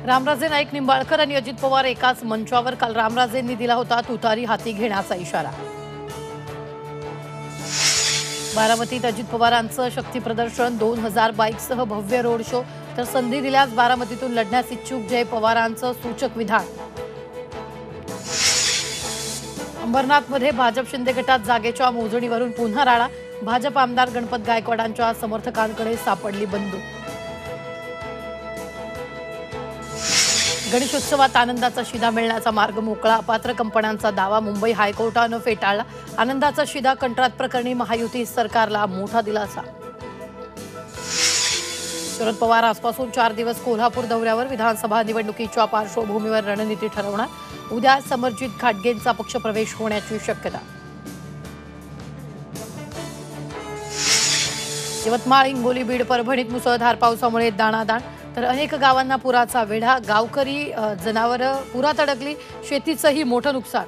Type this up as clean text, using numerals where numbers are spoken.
रामराजे नाईक निंबाळकर आणि अजित पवार एकाच मंचावर काल रामराजेंनी दिला होता तुतारी हाती घेण्याचा इशारा। बारामतीत अजित पवारांचं शक्ती प्रदर्शन 2000 बाईकसह भव्य रोड शो। तर संधी दिल्यास बारामतीतून लढण्यास इच्छुक जय पवारांचं सूचक विधान। अंबरनाथमध्ये भाजप शिंदे गटात जागेच्या मोजणीवरून पुन्हा राडा। भाजप आमदार गणपत गायकवाडांच्या समर्थकांकडे सापडली बंदूक। गणेशोत्सवात आनंदाचा शिदा मिळण्याचा मार्ग मोकळा। अपात्र कंपन्यांचा दावा मुंबई हायकोर्टानं फेटाळला। आनंदाचा शिदा कंत्राट प्रकरणी महायुती सरकारला मोठा दिलासा। शरद पवार आजपासून 4 दिवस कोल्हापूर दौऱ्यावर। विधानसभा निवडणुकीच्या पार्श्वभूमीवर रणनीती ठरवणार। उद्या समरजित खाटगेंचा पक्षप्रवेश होण्याची शक्यता। यवतमाळ, हिंगोली, बीड, परभणीत मुसळधार पावसामुळे दाणादाण। तर अनेक गावांना पुराचा वेढा। गावकरी जनावरं पुरात अडकली। शेतीचंही मोठं नुकसान।